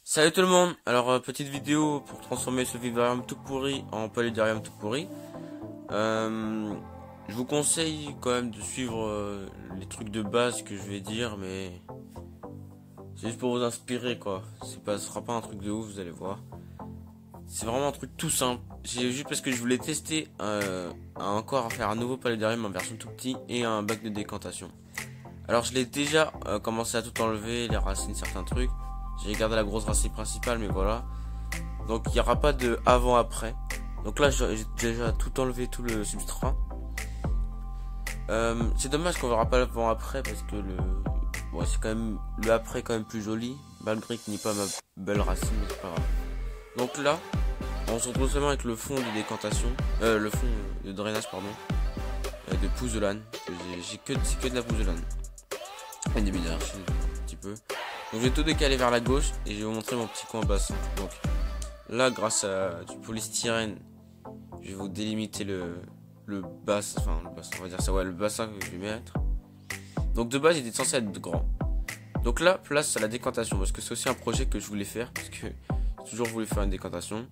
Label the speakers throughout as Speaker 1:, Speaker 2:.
Speaker 1: Salut tout le monde. Alors petite vidéo pour transformer ce vivarium tout pourri en paludarium tout pourri. Je vous conseille quand même de suivre les trucs de base que je vais dire, mais c'est juste pour vous inspirer quoi. Ce sera pas un truc de ouf, vous allez voir. C'est vraiment un truc tout simple. C'est juste parce que je voulais tester à faire un nouveau paludarium en version tout petit et un bac de décantation. Alors je l'ai déjà commencé à tout enlever, les racines, certains trucs. J'ai gardé la grosse racine principale, mais voilà. Donc il n'y aura pas de avant-après. Donc là j'ai déjà tout enlevé, tout le substrat. C'est dommage qu'on verra pas l'avant-après parce que c'est quand même le après quand même plus joli, malgré qu'il n'y ait pas ma belle racine, mais c'est pas grave. Donc là, on se retrouve seulement avec le fond de décantation, le fond de drainage pardon, de pouzzolane. C'est que de la pouzzolane. Et des billes d'argile, un petit peu. Donc je vais tout décaler vers la gauche et je vais vous montrer mon petit coin bassin. Donc là, grâce à du polystyrène, je vais vous délimiter le bassin, on va dire ça, ouais, le bassin que je vais mettre. Donc de base il était censé être grand. Donc là, place à la décantation, parce que c'est aussi un projet que je voulais faire, parce que j'ai toujours voulu faire une décantation.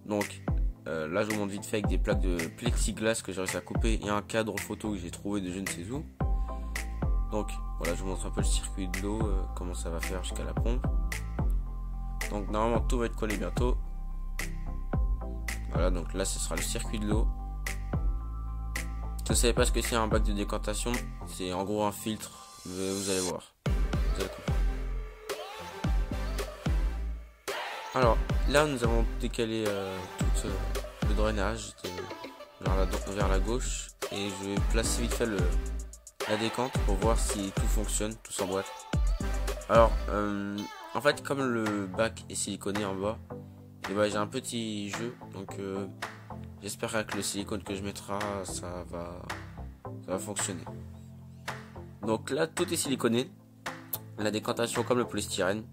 Speaker 1: Donc là je vous montre vite fait avec des plaques de plexiglas que j'ai réussi à couper et un cadre photo que j'ai trouvé de je ne sais où. Donc voilà, je vous montre un peu le circuit de l'eau, comment ça va faire jusqu'à la pompe. Donc normalement tout va être collé bientôt. Voilà, donc là ce sera le circuit de l'eau. Si vous savez pas ce que c'est un bac de décantation, c'est en gros un filtre, vous allez voir. Vous allez comprendre. Alors là nous avons décalé tout le drainage vers la gauche et je vais placer vite fait la décante pour voir si tout fonctionne, tout s'emboîte. Alors en fait comme le bac est siliconé en bas, et ben, j'ai un petit jeu, donc j'espère qu'avec le silicone que je mettrai ça va fonctionner. Donc là tout est siliconé, la décantation comme le polystyrène,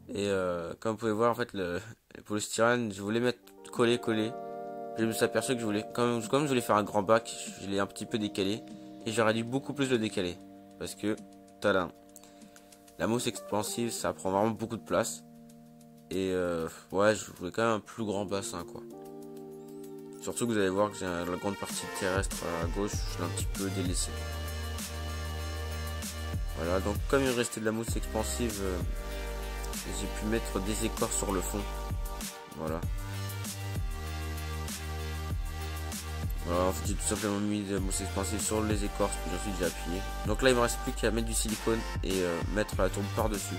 Speaker 1: et comme vous pouvez voir en fait le polystyrène je voulais mettre collé, je me suis aperçu que je voulais comme je voulais faire un grand bac, je l'ai un petit peu décalé et j'aurais dû beaucoup plus le décaler parce que tada, la mousse expansive ça prend vraiment beaucoup de place et ouais, je voulais quand même un plus grand bassin quoi. Surtout que vous allez voir que j'ai la grande partie terrestre à gauche, je l'ai un petit peu délaissé. Voilà, donc comme il restait de la mousse expansive, j'ai pu mettre des écorces sur le fond. Voilà. Voilà, en fait j'ai tout simplement mis de la mousse expansive sur les écorces, puis ensuite j'ai appuyé. Donc là il me reste plus qu'à mettre du silicone et mettre la tourbe par dessus.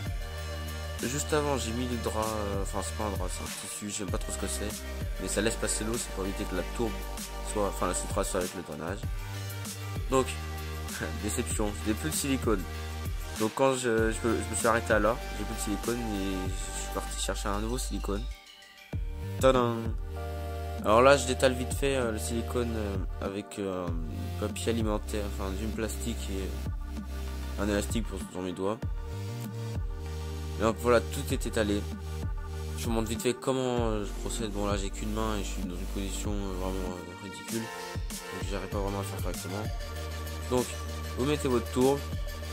Speaker 1: Juste avant j'ai mis le drap, enfin c'est pas un drap, c'est un tissu, j'aime pas trop ce que c'est, mais ça laisse passer l'eau, c'est pour éviter que la tourbe soit, enfin la substrat soit avec le drainage. Donc, déception, j'ai plus de silicone. Donc quand je me suis arrêté là, j'ai plus de silicone et je suis parti chercher un nouveau silicone. Tadam! Alors là je détale vite fait le silicone avec un papier alimentaire, enfin du plastique et un élastique pour mes doigts. Et donc voilà, tout est étalé. Je vous montre vite fait comment je procède. Bon là j'ai qu'une main et je suis dans une position vraiment ridicule. Donc j'arrive pas vraiment à le faire correctement. Donc vous mettez votre tourbe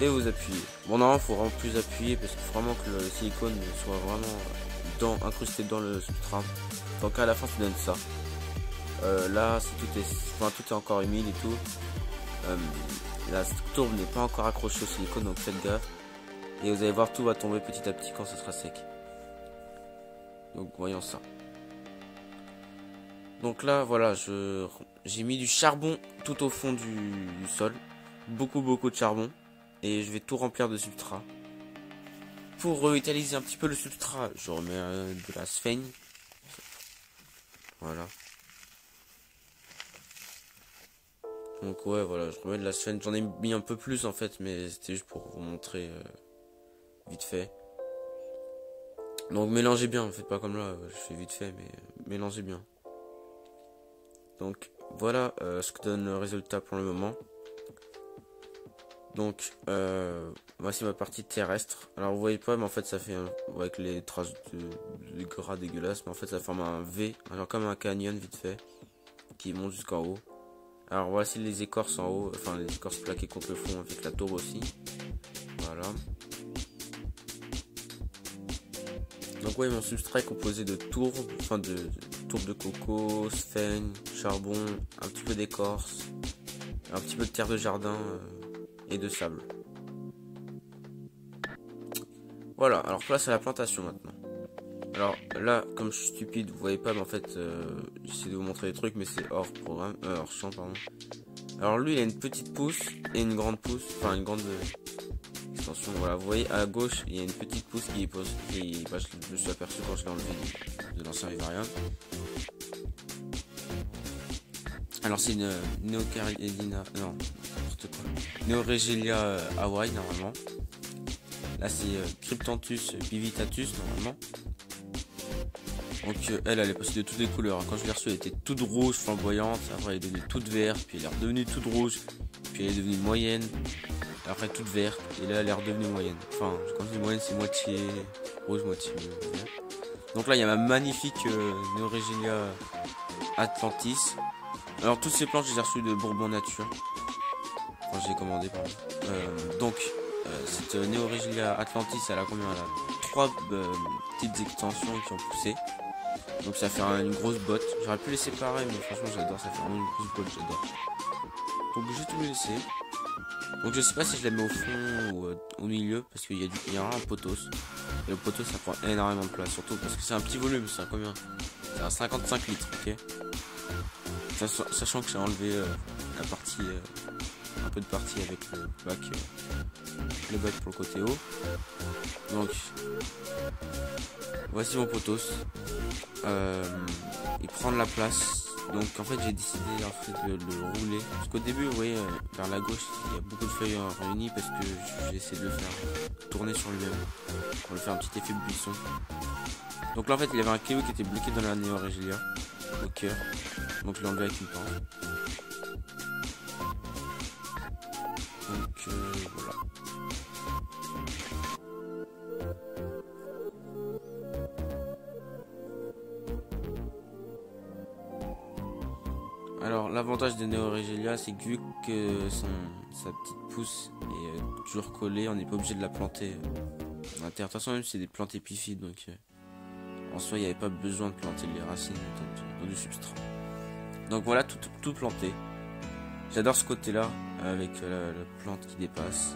Speaker 1: et vous appuyez. Bon non, il faut vraiment plus appuyer parce qu'il faut vraiment que le silicone soit vraiment incrusté dans le substrat. Donc à la fin ça donne ça. Là tout est encore humide et tout. La tourbe n'est pas encore accrochée au silicone, donc faites gaffe. Et vous allez voir, tout va tomber petit à petit quand ça sera sec. Donc voyons ça. Donc là voilà, j'ai mis du charbon tout au fond du sol. Beaucoup de charbon. Et je vais tout remplir de substrat. Pour revitaliser un petit peu le substrat, je remets de la sphène. Voilà. Donc ouais voilà, je remets de la sphène. J'en ai mis un peu plus en fait, mais c'était juste pour vous montrer vite fait. Donc mélangez bien, faites pas comme là, je fais vite fait, mais mélangez bien. Donc voilà ce que donne le résultat pour le moment. Donc voici ma partie terrestre. Alors vous voyez pas, mais en fait ça fait avec les traces de gras dégueulasses, mais en fait ça forme un V, alors comme un canyon vite fait, qui monte jusqu'en haut. Alors voici les écorces en haut, enfin les écorces plaquées contre le fond avec la tourbe aussi. Voilà. Donc ouais, mon substrat est composé de tourbe, enfin de tourbe de coco, sphène, charbon, un petit peu d'écorce, un petit peu de terre de jardin et de sable. Voilà, alors place à la plantation maintenant. Alors là, comme je suis stupide, vous voyez pas, mais en fait, j'essaie de vous montrer des trucs, mais c'est hors programme, hors champ, pardon. Alors lui, il a une petite pousse et une grande pousse, enfin une grande extension. Voilà, vous voyez à gauche, il y a une petite pousse qui pose, je me suis aperçu quand je l'ai enlevé de l'ancien Vivarium. Alors c'est une Neocaridina, non, n'importe quoi. Neoregelia Hawaii normalement. Là c'est Cryptanthus Pivitatus normalement. Donc elle est passée de toutes les couleurs. Quand je l'ai reçue, elle était toute rouge, flamboyante. Après, elle est devenue toute verte. Puis elle est redevenue toute rouge. Puis elle est devenue moyenne. Après, toute verte. Et là, elle est redevenue moyenne. Enfin, quand je dis moyenne, c'est moitié rouge, moitié vert. Donc là, il y a ma magnifique Neoregelia Atlantis. Alors, toutes ces plantes, je les ai reçues de Bourbon Nature. Enfin, j'ai commandé, pardon. Donc, cette Neoregelia Atlantis, elle a combien? Elle a 3 petites extensions qui ont poussé. Donc ça fait une grosse botte. J'aurais pu les séparer, mais franchement j'adore, ça fait vraiment une grosse botte, j'adore. Donc j'ai tout laissé. Donc je sais pas si je la mets au fond ou au milieu, parce qu'il y a un potos. Et le potos ça prend énormément de place, surtout parce que c'est un petit volume, c'est combien? C'est un 55 litres, ok. Sachant que j'ai enlevé la partie, un peu de partie avec le bac pour le côté haut. Donc voici mon potos. Il prend de la place. Donc en fait j'ai décidé en fait de le rouler. Parce qu'au début vous voyez vers la gauche il y a beaucoup de feuilles réunies parce que j'ai essayé de le faire tourner sur lui-même. Pour le faire un petit effet buisson. Donc là en fait il y avait un caillou qui était bloqué dans la Neoregelia au cœur. Donc je l'ai enlevé avec une pince. Donc voilà. Alors l'avantage des Neoregelia, c'est que vu que sa petite pousse est toujours collée, on n'est pas obligé de la planter à terre. De toute façon même c'est des plantes épiphytes, donc en soi il n'y avait pas besoin de planter les racines dans du substrat. Donc voilà, tout planté. J'adore ce côté là avec la plante qui dépasse.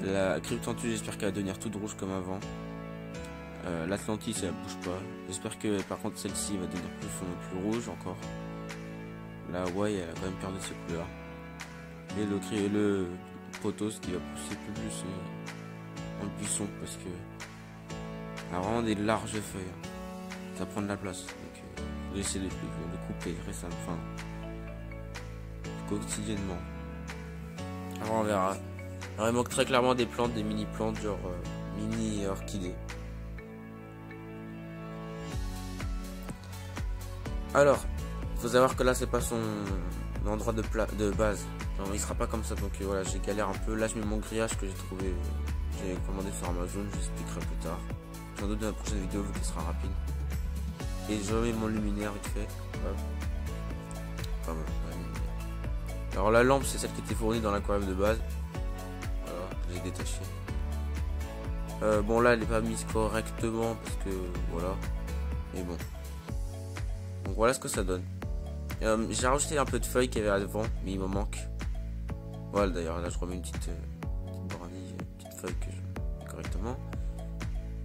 Speaker 1: La Cryptanthus, j'espère qu'elle va devenir toute rouge comme avant. L'Atlantis elle bouge pas. J'espère que par contre celle-ci va devenir plus rouge encore. La Hawaii elle a quand même perdu ses couleurs. Et le potos qui va pousser plus en buisson parce que elle a vraiment des larges feuilles. Ça prend de la place. Donc je vais essayer de le couper récemment, enfin quotidiennement. Alors on verra. Alors il manque très clairement des plantes, des mini plantes genre mini orchidées. Alors faut savoir que là c'est pas son endroit de base. Non, il sera pas comme ça, donc voilà, j'ai galère un peu. Là je mets mon grillage que j'ai commandé sur Amazon, j'expliquerai plus tard. J'en doute dans la prochaine vidéo vu qu'elle sera rapide. Et je remets mon luminaire vite fait. Hop. Enfin, voilà, alors la lampe c'est celle qui était fournie dans l'aquarium de base. Voilà, j'ai détaché. Bon là elle n'est pas mise correctement parce que voilà. Mais bon. Donc voilà ce que ça donne. J'ai rajouté un peu de feuilles qu'il y avait avant, mais il me manque. Voilà d'ailleurs là je remets une petite brindille, une petite feuille que je mets correctement.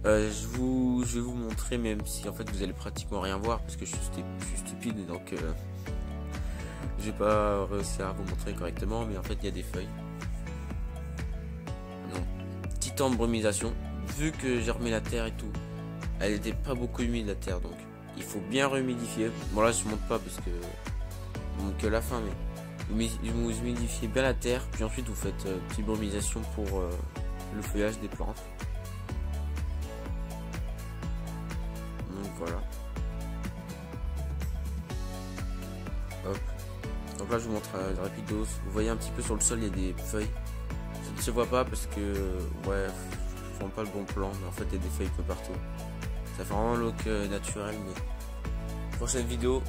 Speaker 1: Je vais vous montrer, même si en fait vous allez pratiquement rien voir parce que je suis stupide et donc je vais pas réussir à vous montrer correctement, mais en fait il y a des feuilles. Donc petite embrumisation. Vu que j'ai remis la terre et tout, elle était pas beaucoup humide la terre, donc il faut bien rehumidifier. Bon là je monte pas parce que donc la fin, mais vous humidifiez bien la terre, puis ensuite vous faites petite brumisation pour le feuillage des plantes. Donc voilà. Hop. Donc là je vous montre rapidos. Vous voyez un petit peu sur le sol il y a des feuilles. Ça ne se voit pas parce que ouais, je prends pas le bon plan, mais en fait il y a des feuilles un peu partout. Ça fait vraiment un look naturel, mais prochaine vidéo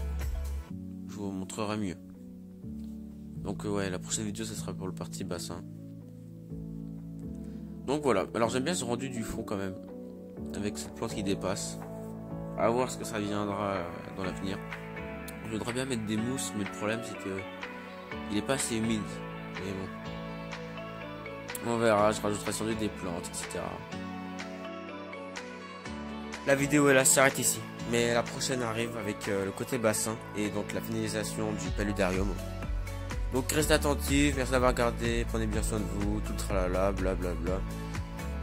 Speaker 1: je vous montrerai mieux. Donc ouais, la prochaine vidéo ça sera pour le partie bassin. Donc voilà, alors j'aime bien ce rendu du fond quand même. avec cette plante qui dépasse. À voir ce que ça viendra dans l'avenir. Je voudrais bien mettre des mousses, mais le problème c'est que il est pas assez humide. Mais bon, on verra, je rajouterai sans doute des plantes, etc. La vidéo elle s'arrête ici, mais la prochaine arrive avec le côté bassin et donc la finalisation du paludarium. Donc restez attentifs, merci d'avoir regardé, prenez bien soin de vous, tout tralala, blablabla.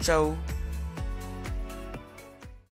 Speaker 1: Ciao.